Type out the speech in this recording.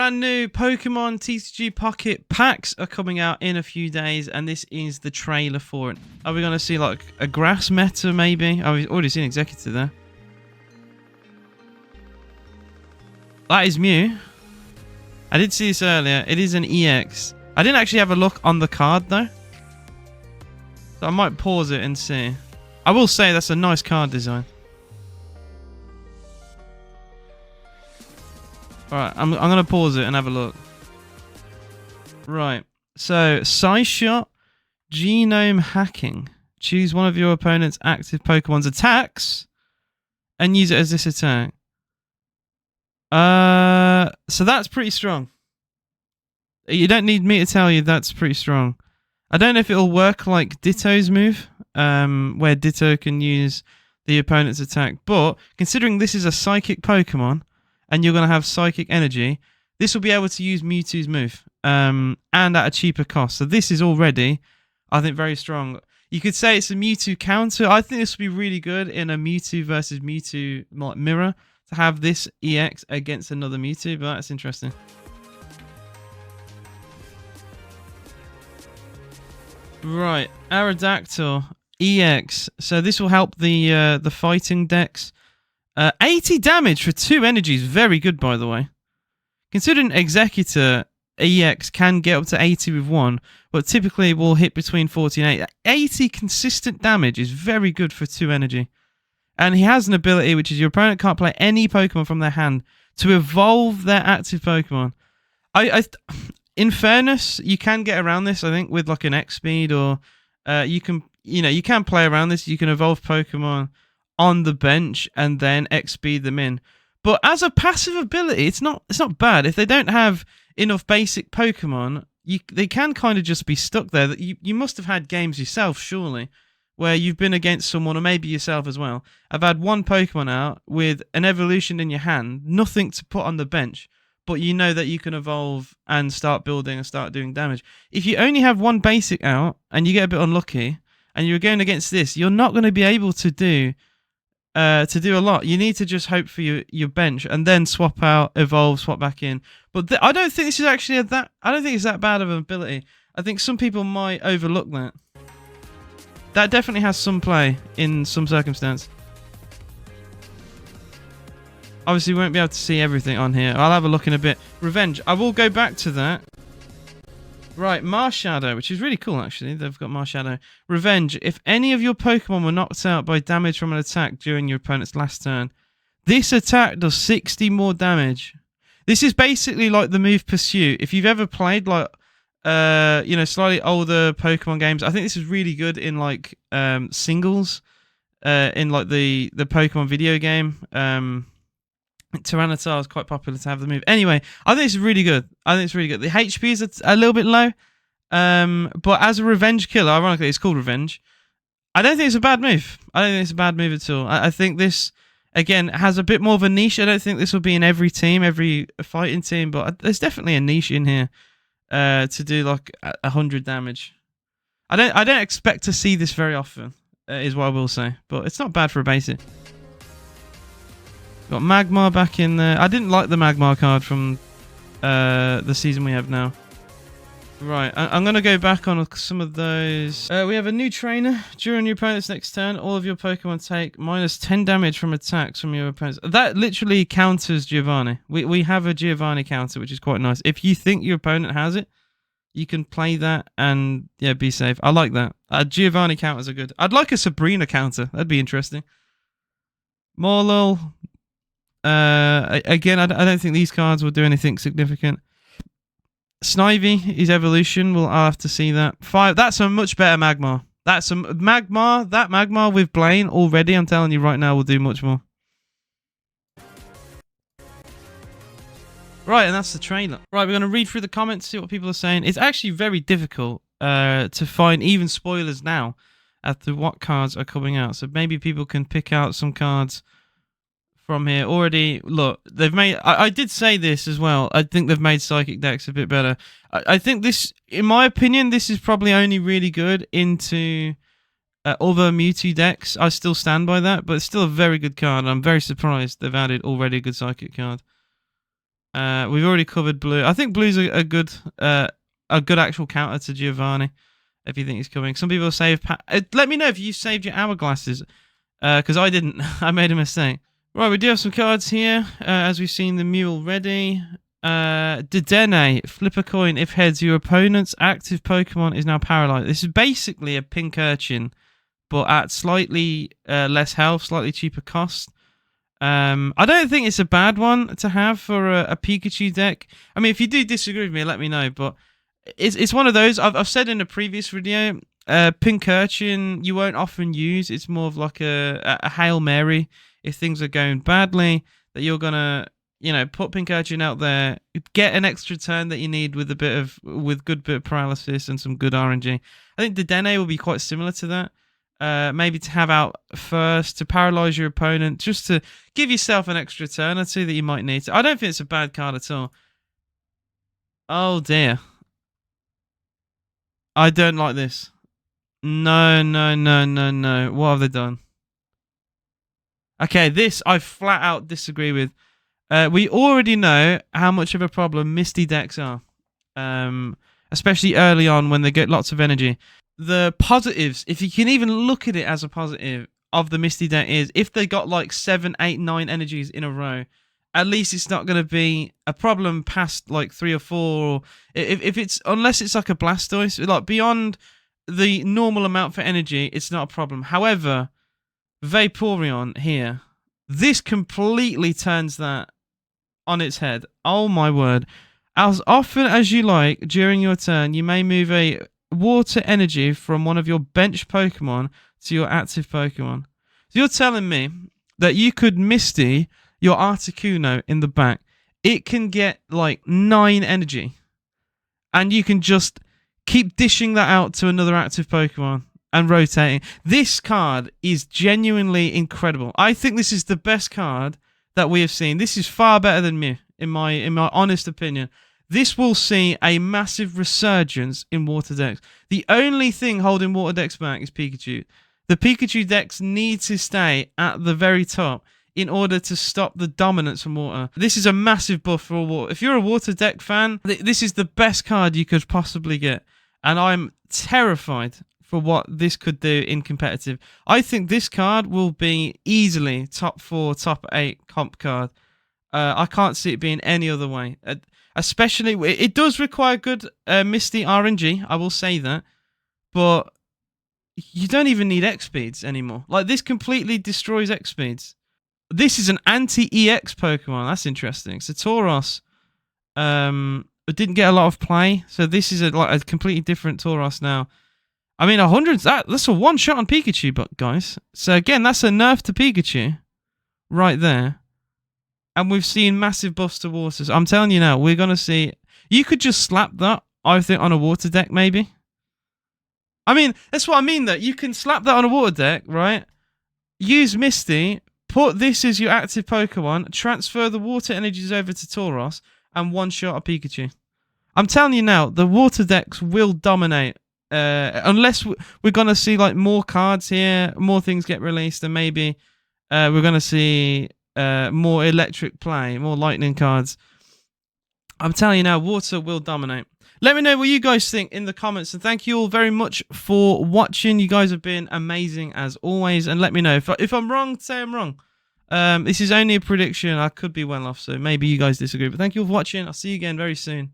Brand new Pokemon TCG Pocket packs are coming out in a few days, and this is the trailer for it. Are we going to see like a grass meta maybe? Oh, we've already seen Executor there. That is Mew. I did see this earlier. It is an EX. I didn't actually have a look on the card though. So I might pause it and see. I will say that's a nice card design. Alright, I'm going to pause it and have a look. Right. So, Size Shot, Genome Hacking. Choose one of your opponent's active Pokemon's attacks and use it as this attack. So that's pretty strong. You don't need me to tell you that's pretty strong. I don't know if it'll work like Ditto's move, where Ditto can use the opponent's attack, but considering this is a Psychic Pokemon, and you're going to have Psychic Energy, this will be able to use Mewtwo's move, and at a cheaper cost. So this is already, I think, very strong. You could say it's a Mewtwo counter. I think this would be really good in a Mewtwo versus Mewtwo mirror, to have this EX against another Mewtwo, but that's interesting. Right, Aerodactyl EX. So this will help the fighting decks. 80 damage for 2 energies. Very good, by the way. Considering Executor EX can get up to 80 with 1, but typically will hit between 40 and 80. 80 consistent damage is very good for 2 energy. And he has an ability, which is your opponent can't play any Pokemon from their hand to evolve their active Pokemon. In fairness, you can get around this, I think, with like an X speed, or you can play around this. You can evolve Pokemon on the bench and then X speed them in. But as a passive ability, it's not bad. If they don't have enough basic Pokemon, they can kind of just be stuck there. You must have had games yourself, surely, where you've been against someone, or maybe yourself as well. I've had one Pokemon out with an evolution in your hand, nothing to put on the bench, but you know that you can evolve and start building and start doing damage. If you only have one basic out and you get a bit unlucky and you're going against this, you're not going to be able to do a lot. You need to just hope for your bench and then swap out, evolve, swap back in. But I don't think this is actually I don't think it's that bad of an ability. I think some people might overlook that. That definitely has some play in some circumstance. Obviously, we won't be able to see everything on here. I'll have a look in a bit. Revenge. I will go back to that. Right, Marshadow, which is really cool, actually. They've got Marshadow. Revenge. If any of your Pokemon were knocked out by damage from an attack during your opponent's last turn, this attack does 60 more damage. This is basically like the move Pursue. If you've ever played, like, slightly older Pokemon games, I think this is really good in, like, singles, in, like, the Pokemon video game. Tyranitar is quite popular to have the move. Anyway, I think it's really good. The HP is a little bit low. But as a revenge killer, ironically, it's called Revenge. I don't think it's a bad move. At all. I think this, again, has a bit more of a niche. I don't think this will be in every team, every fighting team, but there's definitely a niche in here to do like 100 damage. I don't expect to see this very often, is what I will say. But it's not bad for a basic. Got Magmar back in there. I didn't like the Magmar card from the season we have now. Right, I'm going to go back on some of those. We have a new trainer. During your opponent's next turn, all of your Pokemon take minus 10 damage from attacks from your opponents. That literally counters Giovanni. We have a Giovanni counter, which is quite nice. If you think your opponent has it, you can play that and, yeah, be safe. I like that. Giovanni counters are good. I'd like a Sabrina counter. That'd be interesting. Morlul. Again, I don't think these cards will do anything significant. Snivy, his evolution, I'll have to see that. 5, that's a much better Magmar. That Magmar with Blaine already, I'm telling you right now, will do much more. Right, and that's the trailer. Right, we're going to read through the comments, see what people are saying. It's actually very difficult to find even spoilers now as to what cards are coming out. So maybe people can pick out some cards from here already. Look, they've made, I did say this as well, I think they've made Psychic decks a bit better. I think this, in my opinion, this is probably only really good into other Mewtwo decks. I still stand by that, but it's still a very good card. I'm very surprised they've added already a good Psychic card. We've already covered blue. I think blue's a good actual counter to Giovanni if you think he's coming. Some people save. Let me know if you saved your hourglasses, because I didn't. I made a mistake. Right, we do have some cards here, as we've seen the Mew already. Dedenne, flip a coin. If heads, your opponent's active Pokemon is now paralyzed. This is basically a pink urchin, but at slightly less health, slightly cheaper cost. I don't think it's a bad one to have for a Pikachu deck. I mean, if you do disagree with me, let me know. But it's one of those. I've said in a previous video, pink urchin you won't often use. It's more of like a Hail Mary if things are going badly, that you're gonna, you know, put pink urchin out there, get an extra turn that you need with good bit of paralysis and some good RNG. I think Dedenne will be quite similar to that. Maybe to have out first to paralyze your opponent, just to give yourself an extra turn or two that you might need. I don't think it's a bad card at all. Oh dear. I don't like this. No. What have they done? Okay, this I flat out disagree with. We already know how much of a problem Misty decks are. Especially early on when they get lots of energy. The positives, if you can even look at it as a positive of the Misty deck, is if they got like 7, 8, 9 energies in a row, at least it's not going to be a problem past like 3 or 4. Or if it's, unless it's like a Blastoise, like beyond the normal amount for energy, it's not a problem. However, Vaporeon here, this completely turns that on its head. Oh my word. As often as you like during your turn, you may move a water energy from one of your bench Pokemon to your active Pokemon. So you're telling me that you could Misty your Articuno in the back. It can get like 9 energy. And you can just keep dishing that out to another active Pokemon and rotating. This card is genuinely incredible. I think this is the best card that we have seen. This is far better than Mew, in my honest opinion. This will see a massive resurgence in water decks. The only thing holding water decks back is Pikachu. The Pikachu decks need to stay at the very top in order to stop the dominance from water. This is a massive buff for water. If you're a water deck fan, this is the best card you could possibly get. And I'm terrified for what this could do in competitive. I think this card will be easily top 4, top 8 comp card. I can't see it being any other way. Especially, it does require good Misty RNG, I will say that. But you don't even need X speeds anymore. Like, this completely destroys X speeds. This is an anti-EX Pokemon. That's interesting. So Tauros didn't get a lot of play. So this is like a completely different Tauros now. I mean, 100, that's a one shot on Pikachu, but guys. So again, that's a nerf to Pikachu right there. And we've seen massive buffs to water. So I'm telling you now, we're going to see... You could just slap that, I think, on a water deck, maybe. I mean, that's what I mean, though. You can slap that on a water deck, right? Use Misty, put this as your active Pokemon, transfer the water energies over to Tauros, and one shot a Pikachu. I'm telling you now, the water decks will dominate. Unless we're going to see like more cards here, more things get released, and maybe we're going to see more electric play, more lightning cards. I'm telling you now, water will dominate. Let me know what you guys think in the comments, and thank you all very much for watching. You guys have been amazing as always, and let me know if I'm wrong. Say I'm wrong. This is only a prediction. I could be well off, so maybe you guys disagree. But thank you all for watching. I'll see you again very soon.